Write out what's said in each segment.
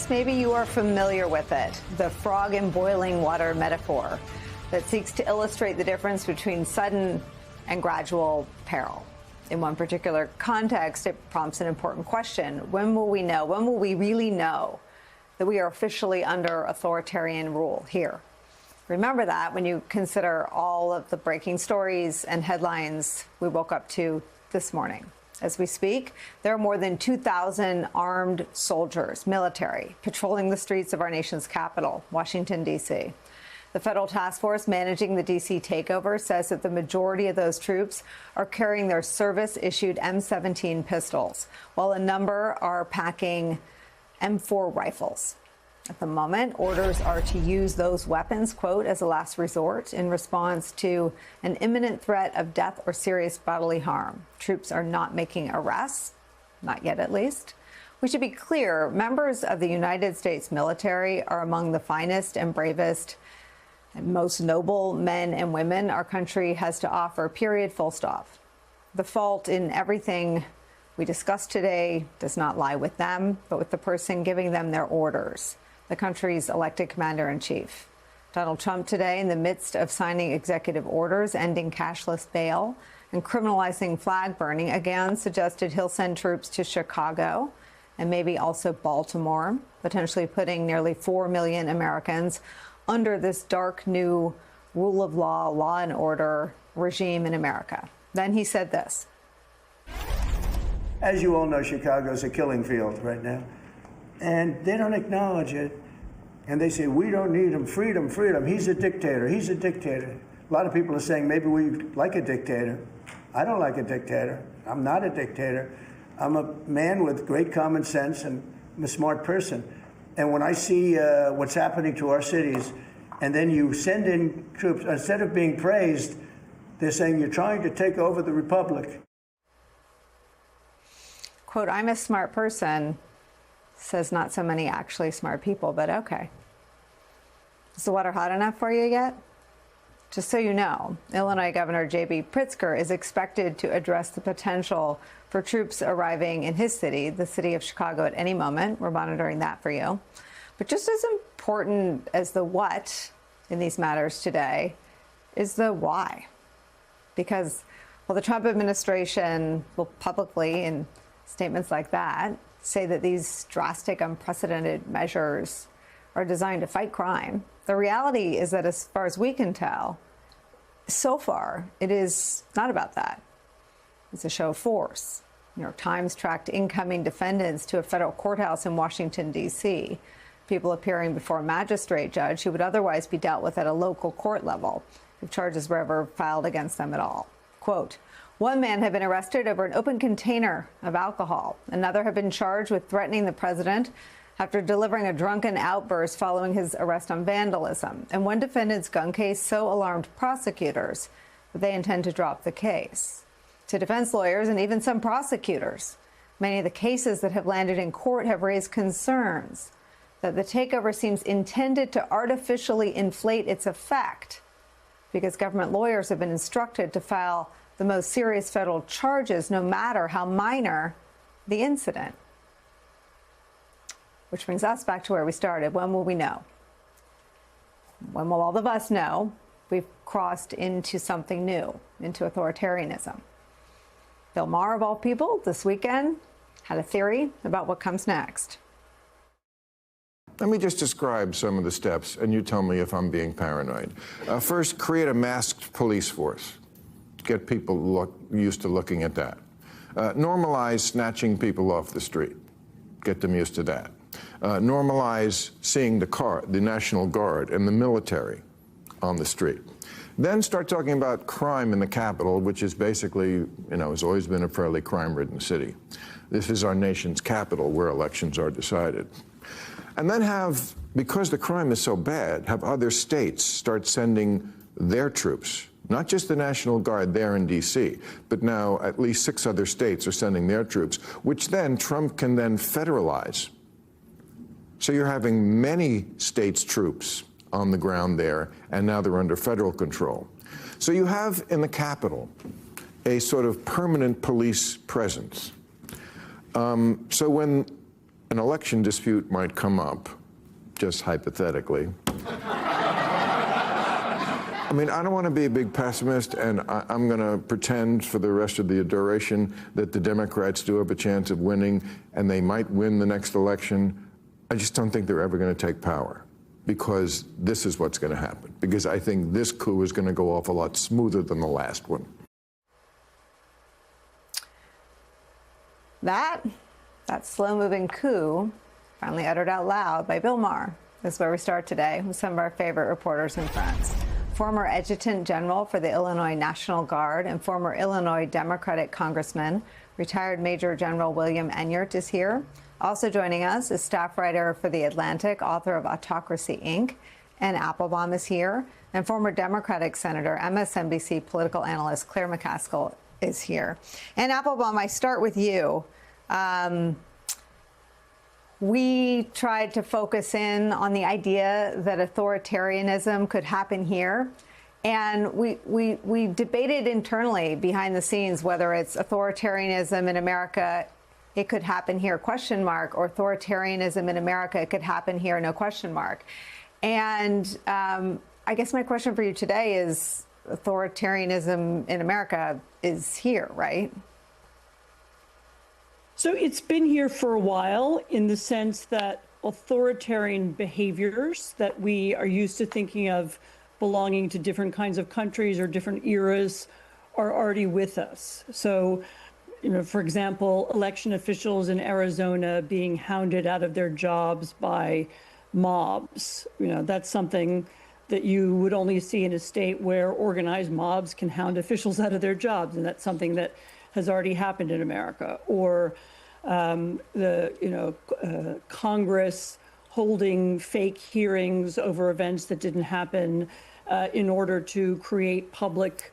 this, maybe you are familiar with it, the frog in boiling water metaphor that seeks to illustrate the difference between sudden and gradual peril. In one particular context, it prompts an important question. When will we know? When will we really know that we are officially under authoritarian rule here? Remember that when you consider all of the breaking stories and headlines we woke up to this morning. As we speak, there are more than 2,000 armed soldiers, military, patrolling the streets of our nation's capital, Washington, D.C. The federal task force managing the D.C. takeover says that the majority of those troops are carrying their service-issued M17 pistols, while a number are packing M4 rifles. At the moment, orders are to use those weapons, quote, as a last resort in response to an imminent threat of death or serious bodily harm. Troops are not making arrests, not yet at least. We should be clear, members of the United States military are among the finest and bravest and most noble men and women our country has to offer, period, full stop. The fault in everything we discussed today does not lie with them, but with the person giving them their orders, the country's elected commander-in-chief. Donald Trump today, in the midst of signing executive orders ending cashless bail and criminalizing flag burning, again suggested he'll send troops to Chicago and maybe also Baltimore, potentially putting nearly 4 million Americans under this dark new rule of law, law and order regime in America. Then he said this. As you all know, Chicago's a killing field right now. And they don't acknowledge it. And they say, we don't need him, freedom, freedom. He's a dictator, he's a dictator. A lot of people are saying maybe we like a dictator. I don't like a dictator. I'm not a dictator. I'm a man with great common sense and I'm a smart person. And when I see what's happening to our cities, and then you send in troops, instead of being praised, they're saying you're trying to take over the republic. Quote, I'm a smart person, says not so many actually smart people, but okay. Is the water hot enough for you yet? Just so you know, Illinois Governor J.B. Pritzker is expected to address the potential for troops arriving in his city, the city of Chicago, at any moment. We're monitoring that for you. But just as important as the what in these matters today is the why. Because, well, the Trump administration will publicly, in statements like that, say that these drastic, unprecedented measures are designed to fight crime. The reality is that, as far as we can tell, so far, it is not about that. It's a show of force. New York Times tracked incoming defendants to a federal courthouse in Washington, D.C., people appearing before a magistrate judge who would otherwise be dealt with at a local court level if charges were ever filed against them at all. Quote, one man had been arrested over an open container of alcohol. Another had been charged with threatening the president after delivering a drunken outburst following his arrest on vandalism. And one defendant's gun case so alarmed prosecutors that they intend to drop the case. To defense lawyers and even some prosecutors, many of the cases that have landed in court have raised concerns that the takeover seems intended to artificially inflate its effect because government lawyers have been instructed to file the most serious federal charges, no matter how minor the incident. Which brings us back to where we started. When will we know? When will all of us know we've crossed into something new, into authoritarianism? Bill Maher, of all people, this weekend had a theory about what comes next. Let me just describe some of the steps, and you tell me if I'm being paranoid. First, create a masked police force. Get people used to looking at that. Normalize snatching people off the street. Get them used to that. Normalize seeing the National Guard and the military on the street. Then start talking about crime in the capital, which is basically, has always been a fairly crime-ridden city. This is our nation's capital where elections are decided. And then because the crime is so bad, have other states start sending their troops, not just the National Guard there in D.C., but now at least 6 other states are sending their troops, which then Trump can then federalize. So you're having many states' troops on the ground there, and now they're under federal control. So you have in the capital a sort of permanent police presence. So when an election dispute might come up, just hypothetically. I mean, I don't want to be a big pessimist, and I'm going to pretend for the rest of the duration that the Democrats do have a chance of winning, and they might win the next election. I just don't think they're ever going to take power, because this is what's going to happen. Because I think this coup is going to go off a lot smoother than the last one. That slow-moving coup, finally uttered out loud by Bill Maher, is where we start today with some of our favorite reporters and friends. Former Adjutant General for the Illinois National Guard and former Illinois Democratic Congressman, retired Major General William Enyart is here. Also joining us is staff writer for The Atlantic, author of Autocracy, Inc., and Applebaum is here. And former Democratic Senator, MSNBC political analyst Claire McCaskill is here. And Applebaum, I start with you. We tried to focus in on the idea that authoritarianism could happen here. And we debated internally behind the scenes whether it's authoritarianism in America, it could happen here, question mark, or authoritarianism in America, it could happen here, no question mark. And I guess my question for you today is authoritarianism in America is here, right? So it's been here for a while in the sense that authoritarian behaviors that we are used to thinking of belonging to different kinds of countries or different eras are already with us. So, you know, for example, election officials in Arizona being hounded out of their jobs by mobs, you know, that's something that you would only see in a state where organized mobs can hound officials out of their jobs. And that's something that has already happened in America. Or Congress holding fake hearings over events that didn't happen in order to create public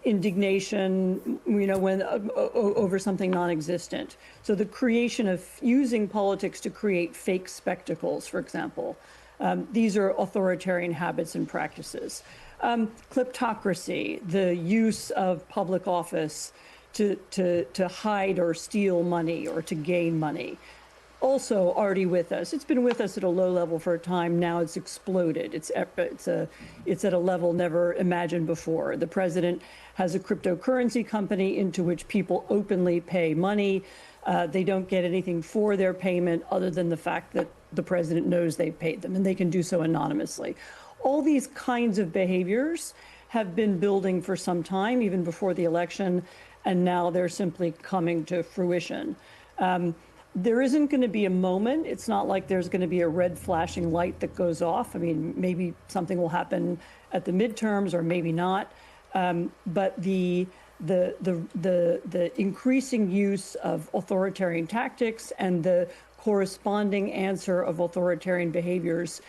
indignation, you know, when over something non-existent. So the creation of using politics to create fake spectacles, for example, these are authoritarian habits and practices. Kleptocracy, the use of public office to hide or steal money or to gain money, also already with us. It's been with us at a low level for a time. Now it's exploded. It's at a level never imagined before. The president has a cryptocurrency company into which people openly pay money. They don't get anything for their payment other than the fact that the president knows they paid them, and they can do so anonymously. All these kinds of behaviors have been building for some time, even before the election, and now they're simply coming to fruition. There isn't going to be a moment. It's not like there's going to be a red flashing light that goes off. I mean, maybe something will happen at the midterms or maybe not. But the increasing use of authoritarian tactics and the corresponding answer of authoritarian behaviors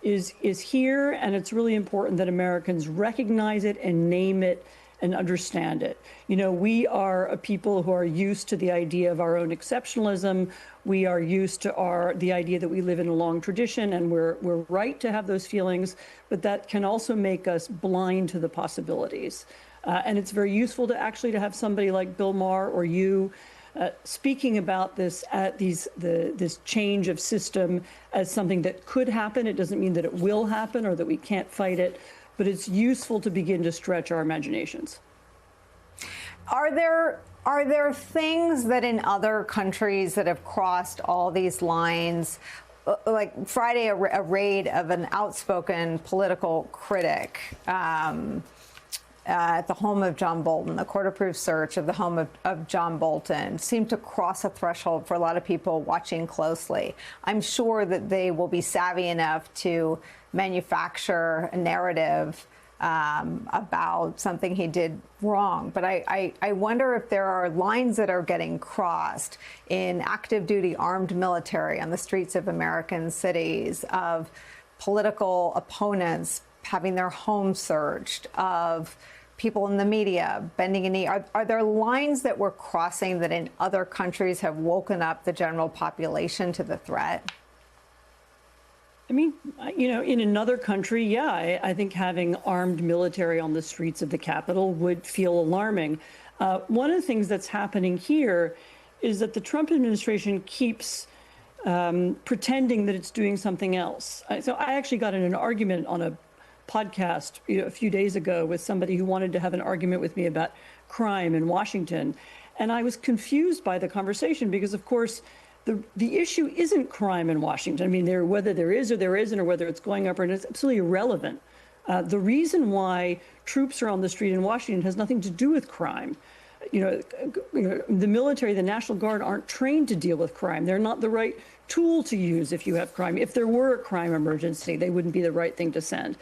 is here, and it's really important that Americans recognize it and name it and understand it. You know, we are a people who are used to the idea of our own exceptionalism. We are used to the idea that we live in a long tradition, and we're right to have those feelings, but that can also make us blind to the possibilities. And it's very useful to actually to have somebody like Bill Maher or you speaking about this this change of system as something that could happen. It doesn't mean that it will happen or that we can't fight it, but it's useful to begin to stretch our imaginations. Are there things that in other countries that have crossed all these lines, like Friday, a raid of an outspoken political critic at the home of John Bolton, a court-approved search of the home of John Bolton, seemed to cross a threshold for a lot of people watching closely. I'm sure that they will be savvy enough to manufacture a narrative about something he did wrong. But I wonder if there are lines that are getting crossed in active duty armed military on the streets of American cities, of political opponents having their homes searched, of people in the media bending a knee. Are there lines that we're crossing that in other countries have woken up the general population to the threat? I mean, you know, in another country, yeah, I think having armed military on the streets of the Capitol would feel alarming. One of the things that's happening here is that the Trump administration keeps pretending that it's doing something else. So I actually got in an argument on a podcast a few days ago with somebody who wanted to have an argument with me about crime in Washington. And I was confused by the conversation because, of course, the issue isn't crime in Washington. I mean, whether there is or there isn't, or whether it's going up or not, it's absolutely irrelevant. The reason why troops are on the street in Washington has nothing to do with crime. The military, the National Guard aren't trained to deal with crime. They're not the right tool to use if you have crime. If there were a crime emergency, they wouldn't be the right thing to send.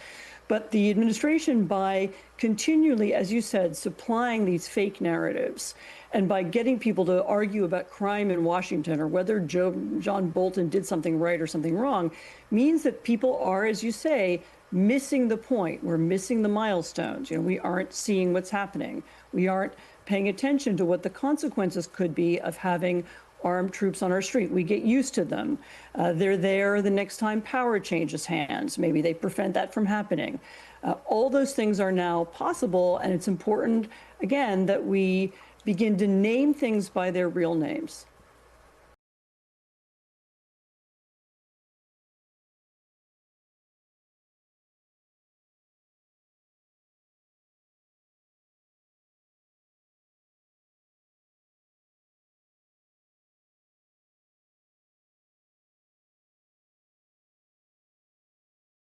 But the administration, by continually, as you said, supplying these fake narratives, and by getting people to argue about crime in Washington or whether John Bolton did something right or something wrong, means that people are, as you say, missing the point. We're missing the milestones. We aren't seeing what's happening. We aren't paying attention to what the consequences could be of having armed troops on our street. We get used to them. They're there the next time power changes hands. Maybe they prevent that from happening. All those things are now possible, and it's important, again, that we begin to name things by their real names.